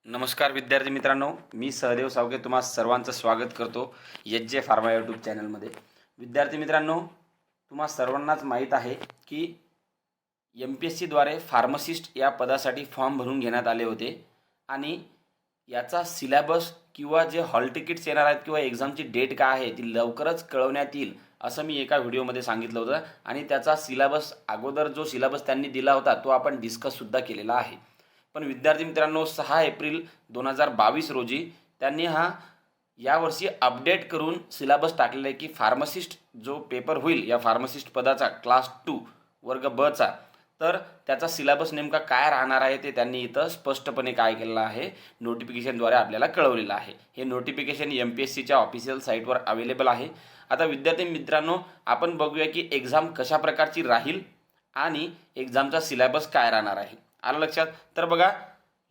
नमस्कार विद्यार्थी मित्रांनो, मी सहदेव सावके तुम्हा सर्वांचं स्वागत करतो एच जे फार्मा यूट्यूब चॅनलमध्ये. विद्यार्थी मित्रांनो, तुम्हा सर्वांनाच माहीत आहे की MPSCद्वारे फार्मासिस्ट या पदासाठी फॉर्म भरून घेण्यात आले होते आणि याचा सिलेबस किंवा जे हॉल तिकीट्स येणार आहेत किंवा एक्झामची डेट काय आहे ती लवकरच कळवण्यात येईल असं मी एका व्हिडिओमध्ये सांगितलं होतं आणि त्याचा सिलेबस अगोदर जो सिलेबस त्यांनी दिला होता तो आपण डिस्कससुद्धा केलेला आहे. पण विद्यार्थी मित्रांनो, 6 एप्रिल 2022 रोजी त्यांनी यावर्षी अपडेट करून सिलेबस टाकलेला आहे की फार्मासिस्ट जो पेपर होईल या फार्मासिस्ट पदाचा क्लास 2 वर्ग ब चा, तर त्याचा सिलेबस नेमका काय राहणार आहे ते त्यांनी इथं स्पष्टपणे काय केलेलं आहे, नोटिफिकेशनद्वारे आपल्याला कळवलेलं आहे. हे नोटिफिकेशन MPSCच्या ऑफिशियल साईटवर अवेलेबल आहे. आता विद्यार्थी मित्रांनो, आपण बघूया की एक्झाम कशा प्रकारची राहील आणि एक्झामचा सिलेबस काय राहणार आहे. आलं लक्षात? तर बघा,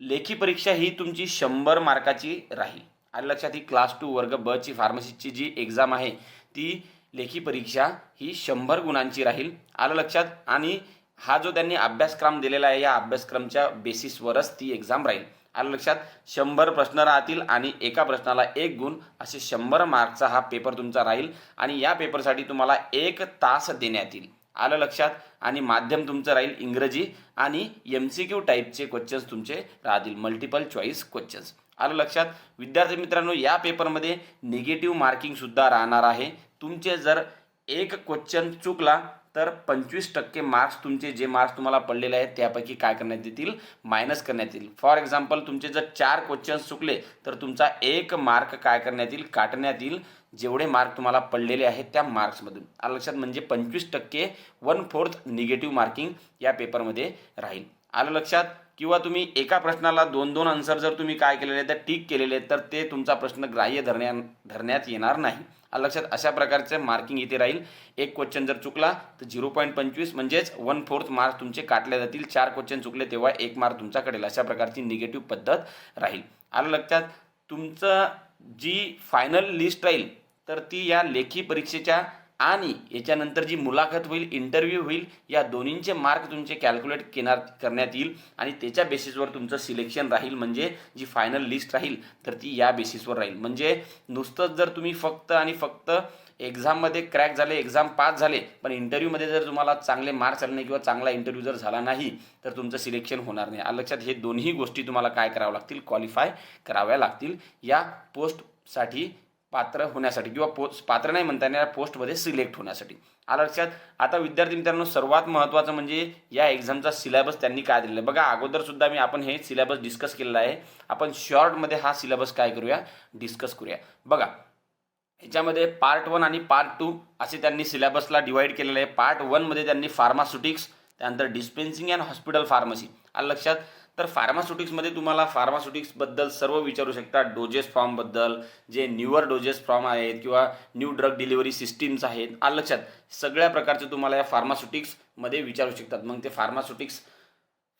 लेखी परीक्षा ही तुमची 100 मार्काची राहील. आलं लक्षात? ही क्लास 2 वर्ग ब ची फार्मसीची जी एक्झाम आहे ती लेखी परीक्षा ही 100 गुणांची राहील. आलं लक्षात? आणि हा जो त्यांनी अभ्यासक्रम दिलेला आहे या अभ्यासक्रमच्या बेसिसवरच ती एक्झाम राहील. आलं लक्षात? 100 प्रश्न राहतील आणि एका प्रश्नाला 1 गुण असे 100 मार्कचा हा पेपर तुमचा राहील आणि या पेपरसाठी तुम्हाला 1 तास देण्यात येईल. आलं लक्षात? आणि माध्यम तुमचं राहील इंग्रजी आणि MCQ टाईपचे क्वेश्चन्स तुमचे राहतील, मल्टिपल चॉईस क्वेश्चन्स. आलं लक्षात? विद्यार्थी मित्रांनो, या पेपरमध्ये निगेटिव्ह मार्किंगसुद्धा राहणार आहे. तुमचे जर एक क्वेश्चन चुकला तर 25% मार्क्स तुमचे जे मार्क्स तुम्हाला पडलेले आहेत त्यापैकी काय करण्यात येतील, मायनस करण्यात येईल. फॉर एक्झाम्पल, तुमचे जर 4 क्वेश्चन्स चुकले तर तुमचा 1 मार्क काय करण्यात येईल, काटण्यात येईल, जेवढे मार्क तुम्हाला पडलेले आहेत त्या मार्क्समधून. आलं लक्षात? म्हणजे 25% 1/4 निगेटिव्ह मार्किंग या पेपरमध्ये राहील. आलं लक्षात? किंवा तुम्ही एका प्रश्नाला 2-2 आन्सर जर तुम्ही काय केलेले तर टिक केलेले तर ते तुमचा प्रश्न ग्राह्य धरण्यात येणार नाही. आलं लक्षात? अशा प्रकारचे मार्किंग इथे राहील. एक क्वेश्चन जर चुकला तर 0.25 म्हणजेच 1/4 मार्क तुमचे काटले जातील. 4 क्वेश्चन चुकले तेव्हा 1 मार्क तुमचा कटेल. अशा प्रकारची निगेटिव्ह पद्धत राहील. आलं लक्षात? तुमचं जी फायनल लिस्ट राहील तर ती या लेखी परीक्षेच्या आणि याच्यानंतर जी मुलाखत होईल, इंटरव्ह्यू होईल, या दोन्हींचे मार्क तुमचे कॅल्क्युलेट करण्यात येईल आणि त्याच्या बेसिसवर तुमचं सिलेक्शन राहील. म्हणजे जी फायनल लिस्ट राहील तर ती या बेसिसवर राहील. म्हणजे नुसतंच जर तुम्ही फक्त आणि फक्त एक्झाममध्ये क्रॅक झाले, एक्झाम पास झाले, पण इंटरव्ह्यूमध्ये जर तुम्हाला चांगले मार्क्स आले नाही किंवा चांगला इंटरव्ह्यू जर झाला नाही तर तुमचं सिलेक्शन होणार नाही. आलं लक्षात? हे दोन्ही गोष्टी तुम्हाला काय कराव्या लागतील, क्वालिफाय कराव्या लागतील या पोस्टसाठी पात्र होण्यासाठी किंवा पात्र नाही म्हणता येणार, पोस्टमध्ये सिलेक्ट होण्यासाठी. आलं लक्षात? आता विद्यार्थी मित्रांनो, सर्वात महत्त्वाचं म्हणजे या एक्झामचा सिलेबस त्यांनी काय दिलेला आहे. बघा, अगोदर सुद्धा मी आपण हे सिलेबस डिस्कस केलेला आहे. आपण शॉर्टमध्ये हा सिलेबस काय करूया, डिस्कस करूया. बघा, ह्याच्यामध्ये पार्ट 1 आणि पार्ट 2 असे त्यांनी सिलेबसला डिवाइड केलेलं आहे. पार्ट 1 मध्ये त्यांनी फार्मास्युटिक्स, त्यानंतर डिस्पेन्सिंग अँड हॉस्पिटल फार्मसी. आलं लक्षात? तर फार्मास्युटिक्समध्ये तुम्हाला फार्मास्युटिक्सबद्दल सर्व विचारू शकता. डोजेस फॉर्मबद्दल, जे न्यूअर डोजेस फॉर्म आहेत किंवा न्यू ड्रग डिलिव्हरी सिस्टीम्स आहेत. आलं लक्षात? सगळ्या प्रकारचे तुम्हाला या फार्मास्युटिक्समध्ये विचारू शकतात. मग ते फार्मास्युटिक्स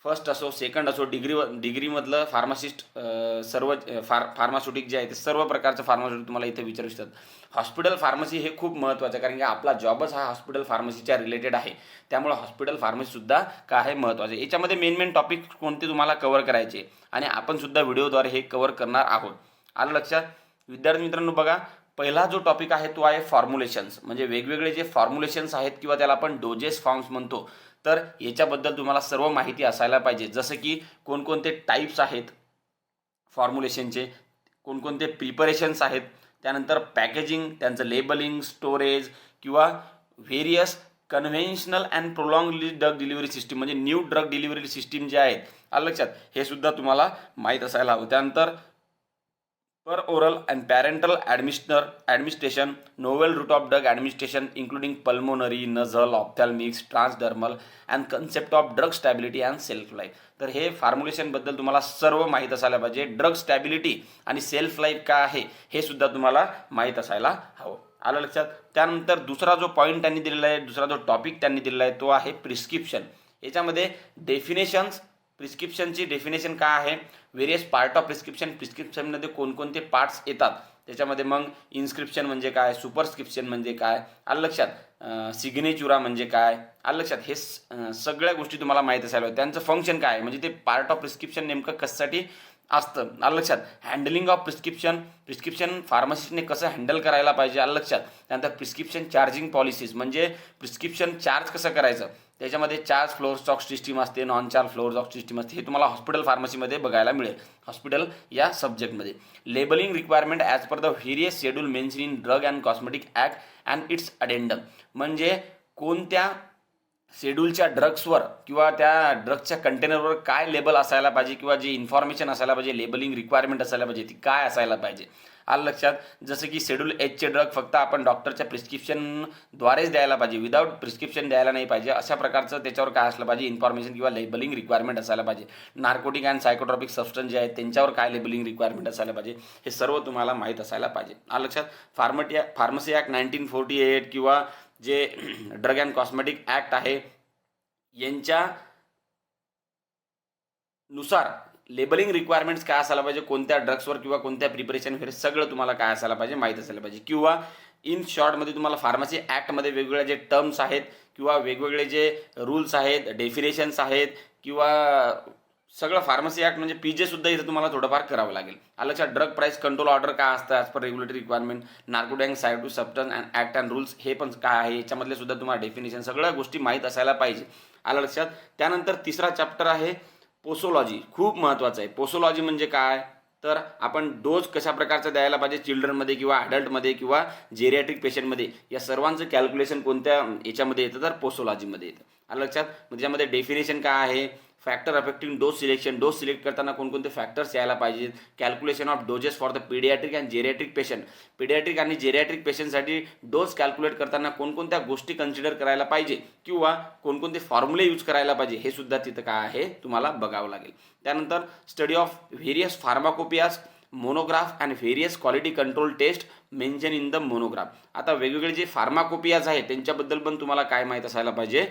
फर्स्ट असो, सेकंड असो, डिग्रीमधलं फार्मासिस्ट, सर्व फार्मास्युटिक जे आहे ते सर्व प्रकारचं फार्मास्युटिक तुम्हाला इथे विचारू शकतात. हॉस्पिटल फार्मसी हे खूप महत्त्वाचं आहे, कारण की आपला जॉबच हा हॉस्पिटल फार्मसीच्या रिलेटेड आहे. त्यामुळे हॉस्पिटल फार्मसीसुद्धा काय आहे, महत्त्वाचं आहे. याच्यामध्ये मेन टॉपिक कोणते तुम्हाला कव्हर करायचे आणि आपण सुद्धा व्हिडिओद्वारे हे कव्हर करणार आहोत. आलं लक्षात? विद्यार्थी मित्रांनो, बघा, पहिला जो टॉपिक आहे तो आहे फॉर्म्युलेशन्स. म्हणजे वेगवेगळे जे फॉर्म्युलेशन्स आहेत किंवा त्याला आपण डोजेस फॉर्म्स म्हणतो, तर याच्याबद्दल तुम्हाला सर्व माहिती असायला पाहिजे. जसं की कोणकोणते टाईप्स आहेत फॉर्म्युलेशनचे, कोणकोणते प्रिपरेशन्स आहेत, त्यानंतर पॅकेजिंग, त्यांचं लेबलिंग, स्टोरेज किंवा various conventional and prolong drug delivery system, म्हणजे न्यू ड्रग डिलिव्हरी सिस्टीम जे आहेत. आलं लक्षात? हे सुद्धा तुम्हाला माहीत असायला हवं. त्यानंतर per oral and parenteral administration, novel route of drug administration including pulmonary, nasal, ophthalmics, transdermal and concept of drug stability and shelf life. तर हे फॉर्म्युलेशनबद्दल तुम्हाला सर्व माहीत असायला पाहिजे. ड्रग स्टॅबिलिटी आणि सेल्फ लाईफ काय आहे हे सुद्धा तुम्हाला माहीत असायला हवं. आलं लक्षात? त्यानंतर दुसरा जो पॉईंट त्यांनी दिलेला आहे, दुसरा जो टॉपिक त्यांनी दिलेला आहे तो आहे प्रिस्क्रिप्शन. याच्यामध्ये डेफिनेशन्स, प्रिस्क्रिप्शनची डेफिनेशन काय आहे, व्हेरियस पार्ट ऑफ प्रिस्क्रिप्शन, प्रिस्क्रिप्शनमध्ये कोणकोणते पार्ट्स येतात, त्याच्यामध्ये मग इन्स्क्रिप्शन म्हणजे काय, सुपरस्क्रिप्शन म्हणजे काय, आलं लक्षात, सिग्नेचुरा म्हणजे काय, आलं लक्षात, हे सगळ्या गोष्टी तुम्हाला माहीत असायला. त्यांचं फंक्शन काय, म्हणजे ते पार्ट ऑफ प्रिस्क्रिप्शन नेमकं कशासाठी असतं, आलं लक्षात. हँडलिंग ऑफ प्रिस्क्रिप्शन फार्मासिस्टने कसं हँडल करायला पाहिजे, आलं लक्षात. त्यानंतर प्रिस्क्रिप्शन चार्जिंग पॉलिसीज म्हणजे प्रिस्क्रिप्शन चार्ज कसं करायचं, त्याच्यामध्ये चार्ज फ्लोअर स्टॉक सिस्टीम असते, non charge floor stock system असते. हे तुम्हाला हॉस्पिटल फार्मसीमध्ये बघायला मिळेल, हॉस्पिटल या सब्जेक्टमध्ये. Labelling requirement as per the various schedule mention in drug and cosmetic act and it's addendum, म्हणजे कोणत्या शेड्यूलच्या ड्रग्सवर किंवा त्या ड्रग्सच्या कंटेनरवर काय लेबल असायला पाहिजे किंवा जे इन्फॉर्मेशन असायला पाहिजे, लेबलिंग रिक्वायरमेंट असायला पाहिजे, ती काय असायला पाहिजे, आलं लक्षात. जसं की शेड्यूल एचचे ड्रग फक्त आपण डॉक्टरच्या प्रिस्क्रिप्शनद्वारेच द्यायला पाहिजे, विदाऊट प्रिस्क्रिप्शन द्यायला नाही पाहिजे, अशा प्रकारचं त्याच्यावर काय असलं पाहिजे, इन्फॉर्मेशन किंवा लेबलिंग रिक्वायरमेंट असायला पाहिजे. नार्कोटिक अँड सायकोट्रॉपिक सबस्टन्स जे आहेत त्यांच्यावर काय लेबलिंग रिक्वायरमेंट असायला पाहिजे, हे सर्व तुम्हाला माहीत असायला पाहिजे, आलं लक्षात. फार्मसी ॲक्ट 1948 किंवा जे ड्रग अँड कॉस्मेटिक ॲक्ट आहे यांच्या नुसार लेबलिंग रिक्वायरमेंट्स काय असायला पाहिजे, कोणत्या ड्रग्सवर किंवा कोणत्या प्रिपरेशन वगैरे सगळं तुम्हाला काय असायला पाहिजे, माहीत असायला पाहिजे. किंवा इन शॉर्टमध्ये तुम्हाला फार्मसी ॲक्टमध्ये वेगवेगळे जे टर्म्स आहेत किंवा वेगवेगळे जे रूल्स आहेत, डेफिनेशन्स आहेत किंवा सगळं फार्मसी ॲक्ट म्हणजे PJ सुद्धा इथं तुम्हाला थोडंफार करावं लागेल, आलं लक्षात. ड्रग प्राईस कंट्रोल ऑर्डर काय असतं as per regulatory requirement, narcotic and psychotic substance and act and rules हे पण काय आहे, याच्यामधले सुद्धा तुम्हाला डेफिनेशन सगळ्या गोष्टी माहीत असायला पाहिजे, आलं लक्षात. त्यानंतर तिसरा चॅप्टर आहे पोसोलॉजी, खूप महत्त्वाचं आहे. पोसोलॉजी म्हणजे काय, तर आपण डोस कशा प्रकारचा द्यायला पाहिजे चिल्ड्रनमध्ये किंवा ॲडल्टमध्ये किंवा जेरियाट्रिक पेशंटमध्ये, या सर्वांचं कॅल्क्युलेशन कोणत्या याच्यामध्ये येतं, तर पोसोलॉजीमध्ये येतं, आलं लक्षात. म्हणजे त्यामध्ये डेफिनेशन काय आहे, factor affecting dose selection, dose select करताना कोणकोणते फॅक्टर्स यायला पाहिजेत, calculation of doses for the paediatric and geriatric patient, paediatric आणि जेरियाट्रिक पेशंटसाठी डोस कॅल्क्युलेट करताना कोणकोणत्या गोष्टी कन्सिडर करायला पाहिजे किंवा कोणकोणते फॉर्म्युले यूज करायला पाहिजे, हे सुद्धा तिथं काय आहे तुम्हाला बघावं लागेल. त्यानंतर study of various pharmacopoeias, monograph and various quality control test mention in the monograph. आता वेगवेगळे जे फार्माकोपियाज आहेत त्यांच्याबद्दल पण तुम्हाला काय माहीत असायला पाहिजे,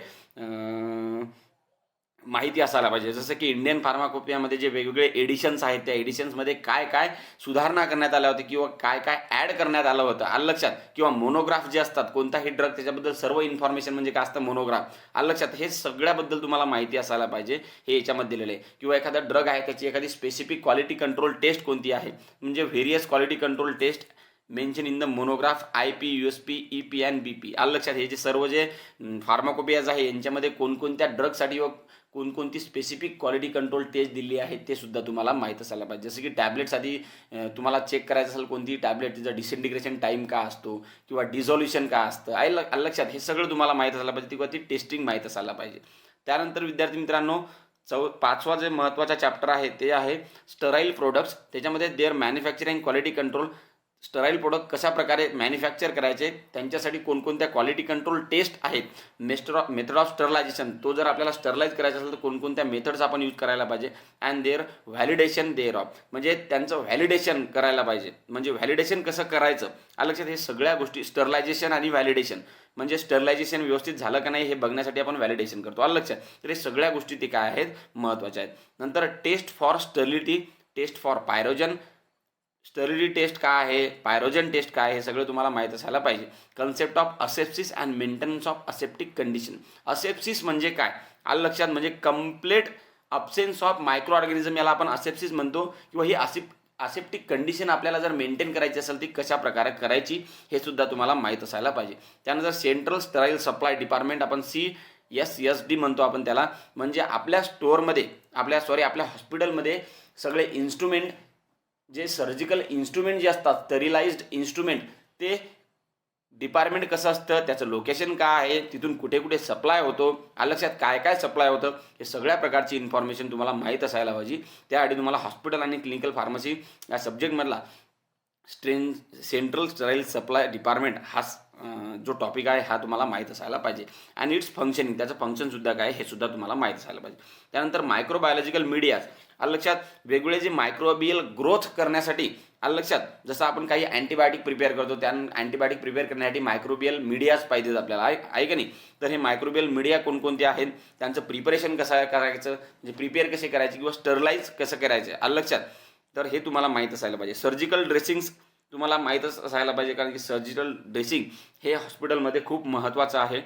माहिती असायला पाहिजे. जसं की इंडियन फार्माकोपियामध्ये जे वेगवेगळे एडिशन्स आहेत त्या एडिशन्समध्ये काय काय सुधारणा करण्यात आल्या होत्या किंवा काय काय ॲड करण्यात आलं होतं, आलं लक्षात. किंवा मोनोग्राफ जे असतात, कोणताही ड्रग त्याच्याबद्दल सर्व इन्फॉर्मेशन म्हणजे काय असतं, मोनोग्राफ, आलं लक्षात. हे सगळ्याबद्दल तुम्हाला माहिती असायला पाहिजे, हे याच्यामध्ये दिलेलं आहे. किंवा एखादा ड्रग आहे त्याची एखादी स्पेसिफिक क्वालिटी कंट्रोल टेस्ट कोणती आहे, म्हणजे various quality control test mention in the monograph, IP, USP, EP and BP, आलं लक्षात. हे जे सर्व जे फार्माकोपियाज आहे यांच्यामध्ये कोणकोणत्या ड्रगसाठी व कोणकोणती स्पेसिफिक क्वालिटी कंट्रोल टेस्ट दिली आहे ते सुद्धा तुम्हाला माहीत असायला पाहिजे. जसं की टॅबलेटसाठी तुम्हाला चेक करायचं असेल कोणती टॅबलेट, तिचा डिसइंटिग्रेशन टाईम काय असतो किंवा डिझॉल्युशन काय असतं, आलं लक्षात. हे सगळं तुम्हाला माहीत असायला पाहिजे किंवा ती टेस्टिंग माहीत असायला पाहिजे. त्यानंतर विद्यार्थी मित्रांनो पाचवा जे महत्त्वाचा चॅप्टर आहे ते आहे स्टराईल प्रोडक्ट्स. त्याच्यामध्ये their manufacturing quality control, sterile product कशा प्रकारे मॅन्युफॅक्चर करायचे, त्यांच्यासाठी कोणकोणत्या क्वालिटी कंट्रोल टेस्ट आहेत, मेथड ऑफ स्टरलायझेशन, तो जर आपल्याला स्टरलाइज करायचं असेल तर कोणकोणत्या मेथड्स आपण यूज करायला पाहिजे, and their validation their of, म्हणजे त्यांचं व्हॅलिडेशन करायला पाहिजे, म्हणजे व्हॅलिडेशन कसं करायचं, लक्षात. हे सगळ्या गोष्टी स्टरलायझेशन आणि व्हॅलिडेशन म्हणजे स्टरलायझेशन व्यवस्थित झालं का नाही हे बघण्यासाठी आपण व्हॅलिडेशन करतो, आलं लक्षात. तर हे सगळ्या गोष्टी ते काय आहेत, महत्त्वाच्या आहेत. नंतर test for sterility, test for pyrogen, sterility test काय आहे, पायरोजन टेस्ट काय आहे, हे सगळं तुम्हाला माहीत असायला पाहिजे. Concept of asepsis and maintenance of aseptic condition. Asepsis म्हणजे काय, आलं लक्षात, म्हणजे complete absence of microorganism, याला आपण असेप्सिस म्हणतो. किंवा ही असेप्टिक कंडिशन आपल्याला जर मेंटेन करायची असेल ती कशा प्रकारे करायची हे सुद्धा तुम्हाला माहीत असायला पाहिजे. त्यानंतर सेंट्रल स्टराईल सप्लाय डिपार्टमेंट, आपण CSSD म्हणतो आपण त्याला, म्हणजे आपल्या स्टोअरमध्ये आपल्या हॉस्पिटलमध्ये सगळे इन्स्ट्रुमेंट, जे सर्जिकल इन्स्ट्रुमेंट जे असतात, स्टरिलाइज्ड इन्स्ट्रुमेंट, ते डिपार्टमेंट कसं असतं, त्याचं लोकेशन काय आहे, तिथून कुठे कुठे सप्लाय होतो, लक्षात काय काय सप्लाय होतं, हे सगळ्या प्रकारची इन्फॉर्मेशन तुम्हाला माहीत असायला पाहिजे. त्यासाठी तुम्हाला हॉस्पिटल आणि क्लिनिकल फार्मसी या सब्जेक्टमधला सेंट्रल स्टराईल सप्लाय डिपार्टमेंट हा जो टॉपिक आहे हा तुम्हाला माहीत असायला पाहिजे. आणि इट्स फंक्शनिंग, त्याचं फंक्शनसुद्धा काय हे सुद्धा तुम्हाला माहीत असायला पाहिजे. त्यानंतर मायक्रोबायोलॉजिकल मीडियाज, लक्षात, वेगवेगळे जे मायक्रोबियल ग्रोथ करण्यासाठी, लक्षात, जसं आपण काही अँटीबायोटिक प्रिपेअर करतो, त्या अँटीबायोटिक प्रिपेअर करण्यासाठी मायक्रोबियल मीडियाज पाहिजेत आपल्याला, आहे का नाही. तर हे मायक्रोबियल मीडिया कोणकोणते आहेत, त्यांचं प्रिपरेशन कसं करायचं, म्हणजे प्रिपेअर कसे करायचे किंवा स्टरलाइज कसं करायचं, लक्षात. तर हे तुम्हाला माहीत असायला पाहिजे. सर्जिकल ड्रेसिंग्स तुम्हाला माहीतच असायला पाहिजे, कारण की सर्जिकल ड्रेसिंग हे हॉस्पिटलमध्ये खूप महत्त्वाचं आहे.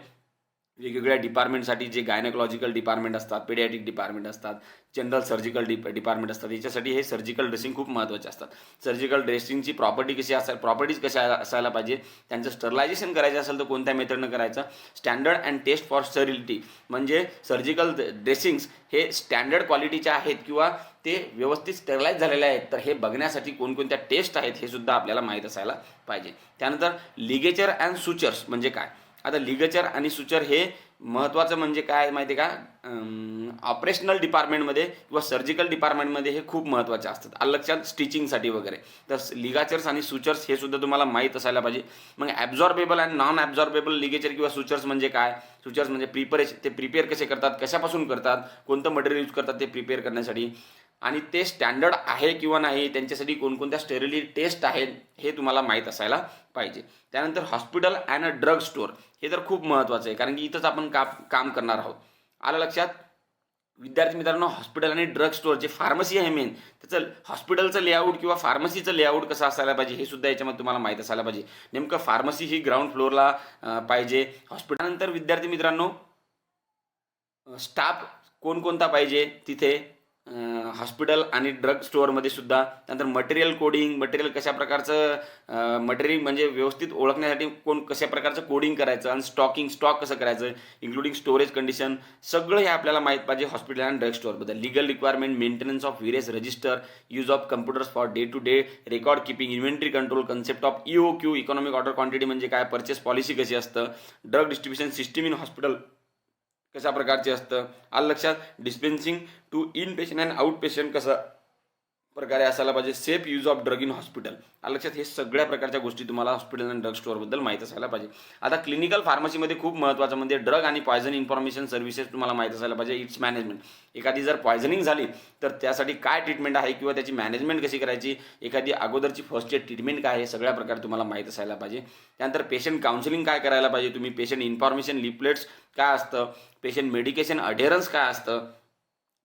वेगवेगळ्या डिपार्टमेंटसाठी जे गायनोकॉलॉजिकल डिपार्टमेंट असतात, पेडियाट्रिक डिपार्टमेंट असतात, जनरल सर्जिकल डिपार्टमेंट असतात, याच्यासाठी हे सर्जिकल ड्रेसिंग खूप महत्त्वाचे असतात. सर्जिकल ड्रेसिंगची प्रॉपर्टीज कशा असायला पाहिजे, त्यांचं स्टरलायझेशन करायचं असेल तर कोणत्या मेथडनं करायचं, standard and test for sterility, म्हणजे सर्जिकल ड्रेसिंग्स हे स्टँडर्ड क्वालिटीचे आहेत किंवा ते व्यवस्थित स्टरलाइज झालेले आहेत, तर हे बघण्यासाठी कोणकोणत्या टेस्ट आहेत हे सुद्धा आपल्याला माहीत असायला पाहिजे. त्यानंतर लिगेचर अँड सुचर्स म्हणजे काय. आता लिगेचर आणि सुचर हे महत्त्वाचं म्हणजे काय माहिती आहे का, ऑपरेशनल डिपार्टमेंटमध्ये किंवा सर्जिकल डिपार्टमेंटमध्ये हे खूप महत्त्वाचे असतात. लक्षात स्टिचिंगसाठी वगैरे. तर लिगाचर्स आणि सुचर्स हे सुद्धा तुम्हाला माहीत असायला पाहिजे. मग ॲब्झॉर्बेबल आणि नॉन ॲब्झॉर्बेबल लिगेचर किंवा सुचर्स म्हणजे काय. सुचर्स म्हणजे ते प्रिपेअर कसे करतात, कशापासून करतात, कोणतं मटेरियल यूज करतात ते प्रिपेअर करण्यासाठी, आणि ते स्टँडर्ड आहे किंवा नाही, त्यांच्यासाठी कोणकोणत्या स्टेरिलिटी टेस्ट आहेत हे तुम्हाला माहीत असायला पाहिजे. त्यानंतर hospital and a drug store हे तर खूप महत्त्वाचं आहे, कारण की इथंच आपण काम करणार आहोत. आलं लक्षात. विद्यार्थी मित्रांनो, हॉस्पिटल आणि ड्रग स्टोअर जे फार्मसी आहे मेन, त्याचं हॉस्पिटलचं लेआउट किंवा फार्मसीचं लेआउट कसं असायला पाहिजे हे सुद्धा याच्यामध्ये तुम्हाला माहीत असायला पाहिजे. नेमकं फार्मसी ही ग्राउंड फ्लोअरला पाहिजे. हॉस्पिटलनंतर विद्यार्थी मित्रांनो, स्टाफ कोणकोणता पाहिजे तिथे हॉस्पिटल आणि ड्रग स्टोअरमध्ये सुद्धा. त्यानंतर मटेरियल कशा प्रकारचं मटेरियल म्हणजे व्यवस्थित ओळखण्यासाठी कशा प्रकारचं कोडिंग करायचं, आणि स्टॉक कसं करायचं, इन्क्लुडिंग स्टोरेज कंडिशन, सगळं हे आपल्याला माहीत पाहिजे हॉस्पिटल आणि ड्रग स्टोअरबद्दल. Legal requirement, maintenance of various register, use of computers for day to day record keeping, inventory control, concept of EOQ economic order quantity म्हणजे काय, परचेस पॉलिसी कशी असतं, drug distribution system in hospital कशा प्रकारचे असतं. आलं लक्षात. Dispensing to inpatient and outpatient कसा प्रकारे असायला पाहिजे. Safe use of drug in hospital. आलं लक्षात. हे सगळ्या प्रकारच्या गोष्टी तुम्हाला हॉस्पिटल आणि ड्रग स्टोअरबद्दल माहीत असायला पाहिजे. आता क्लिनिकल फार्मसीमध्ये खूप महत्त्वाचं म्हणजे ड्रग आणि पॉयझन इन्फॉर्मेशन सर्व्हिसेस तुम्हाला माहीत असायला पाहिजे. It's management. एखादी जर पॉयझनिंग झाली तर त्यासाठी काय ट्रीटमेंट आहे किंवा त्याची मॅनेजमेंट कशी करायची, एखादी अगोदरची फर्स्ट एड ट्रीटमेंट काय आहे, सगळ्या प्रकारे तुम्हाला माहीत असायला पाहिजे. त्यानंतर पेशंट काउन्सिलिंग काय करायला पाहिजे तुम्ही, पेशंट इन्फॉर्मेशन लिफलेट्स काय असतं, पेशंट मेडिकेशन अडेरन्स काय असतं,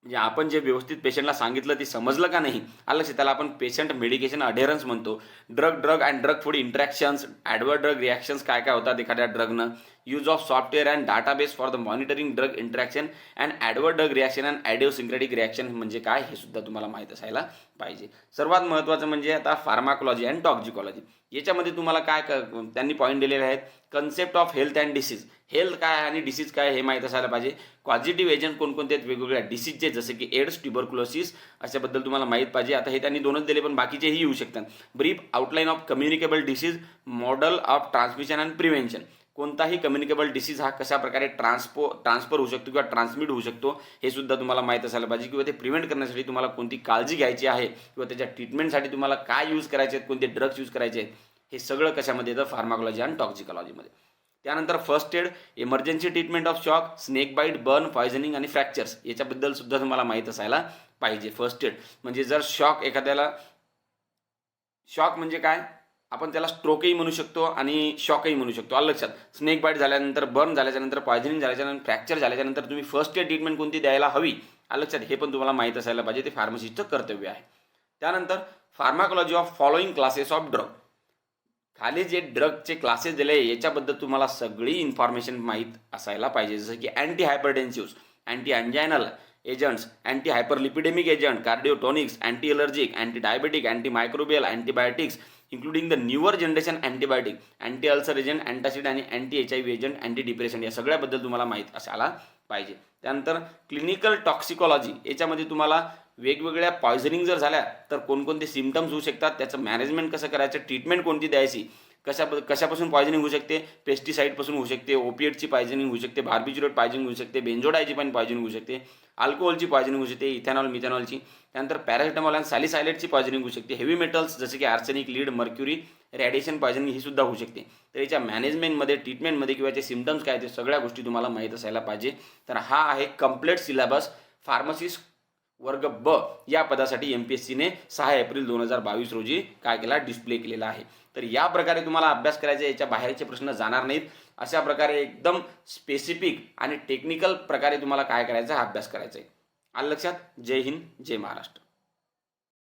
म्हणजे आपण जे व्यवस्थित पेशंटला सांगितलं ते समजलं का नाही, आलं लक्षात, त्याला आपण पेशंट मेडिकेशन अडेरन्स म्हणतो. Drug and drug food interactions, adverse drug reactions काय काय होतात एखाद्या ड्रगनं, use of software and database for the monitoring drug interaction and adverse drug reaction and idiosyncratic reaction म्हणजे काय हे सुद्धा तुम्हाला माहीत असायला पाहिजे. सर्वात महत्त्वाचं म्हणजे आता फार्माकोलॉजी अँड टॉक्झिकॉलॉजी. याच्यामध्ये तुम्हाला काय त्यांनी पॉईंट दिलेले आहेत. Concept of health and disease, health काय आणि डिसीज काय हे माहीत असायला पाहिजे. पॉझिटिव्ह एजंट कोणकोणते आहेत वेगवेगळ्या डिसीजचे, जसे की एड्स, ट्युबरक्युलोसिस, अशाबद्दल तुम्हाला माहीत पाहिजे. आता हे त्यांनी दोनच दिले पण बाकीचेही येऊ शकतात. Brief outline of communicable disease, model of transmission and prevention. कोणताही कम्युनिकेबल डिसीज हा कशा प्रकारे ट्रान्सफर होऊ शकतो किंवा ट्रान्समिट होऊ शकतो हे सुद्धा तुम्हाला माहीत असायला पाहिजे. किंवा ते प्रिव्हेंट करण्यासाठी तुम्हाला कोणती काळजी घ्यायची आहे किंवा त्याच्या ट्रीटमेंटसाठी तुम्हाला काय यूज करायचे आहेत, कोणते ड्रग्स यूज करायचे आहेत, हे सगळं कशामध्ये येतं, फार्माकोलॉजी आणि टॉक्झिकॉलॉजीमध्ये. त्यानंतर first aid, emergency treatment of shock, snake bite, burn, poisoning आणि फ्रॅक्चर्स याच्याबद्दल सुद्धा तुम्हाला माहीत असायला पाहिजे. फर्स्ट एड म्हणजे जर एखाद्याला शॉक म्हणजे काय, आपण त्याला स्ट्रोकही म्हणू शकतो आणि शॉकही म्हणू शकतो. आलं लक्षात. स्नेक बाईट झाल्यानंतर, बर्न झाल्याच्यानंतर, पॉयझनिंग झाल्याच्यानंतर, फ्रॅक्चर झाल्याच्यानंतर तुम्ही फर्स्ट एड ट्रीटमेंट कोणती द्यायला हवी, आलं लक्षात, हे पण तुम्हाला माहीत असायला पाहिजे. ते फार्मसिस्टचं कर्तव्य आहे. त्यानंतर pharmacology of following classes of drug. खाली जे ड्रगचे क्लासेस दिले याच्याबद्दल तुम्हाला सगळी इन्फॉर्मेशन माहीत असायला पाहिजे. जसं की anti hypertensives, anti anginal agents, anti hyperlipidemic agent, cardiotonics, anti allergic, anti diabetic, anti microbial, antibiotics including the newer generation antibiotic, anti ulcer agent, antacid आणि anti HIV agent, anti depression, या सगळ्याबद्दल तुम्हाला माहीत असायला पाहिजे. त्यानंतर क्लिनिकल टॉक्सिकॉलॉजी, याच्यामध्ये तुम्हाला वेगवेगळ्या पॉयझनिंग जर झाल्या तर कोणकोणते सिम्पटम्स होऊ शकतात, त्याचं मॅनेजमेंट कसं करायचं, ट्रीटमेंट कोणती द्यायची, कशापासून पॉयझनिंग होऊ शकते, पेस्टिसाईडपासून होऊ शकते, ओपिएटची पॉयझनिंग होऊ शकते, बार्बिच्युरेट पॉयझनिंग होऊ शकते, बेंझोडायझेपाइन पॉयझनिंग होऊ शकते, अल्कोहोलची पॉयझनिंग होऊ शकते, इथेनॉल, मिथेनॉलची. त्यानंतर पॅरासिटामॉल आणि सॅलिसायलेटची पॉयझनिंग होऊ शकते. हेवी मेटल्स जसे की arsenic, lead, mercury, radiation poisoning ही सुद्धा होऊ शकते. तर याच्या मॅनेजमेंटमध्ये, ट्रीटमेंटमध्ये किंवा याचे सिम्पटम्स काय ते सगळ्या गोष्टी तुम्हाला माहीत असायला पाहिजे. तर हा आहे कंप्लीट सिलेबस फार्मसिस्ट वर्ग ब या पदासाठी MPSCने 6 एप्रिल 2022 रोजी काय केला, डिस्प्ले केलेला आहे. तर या प्रकारे तुम्हाला अभ्यास करायचा आहे. याच्या बाहेरचे प्रश्न जाणार नाहीत. अशा प्रकारे एकदम स्पेसिफिक आणि टेक्निकल प्रकारे तुम्हाला काय करायचं, हा अभ्यास करायचा आहे. आलं लक्षात. जय हिंद, जय महाराष्ट्र.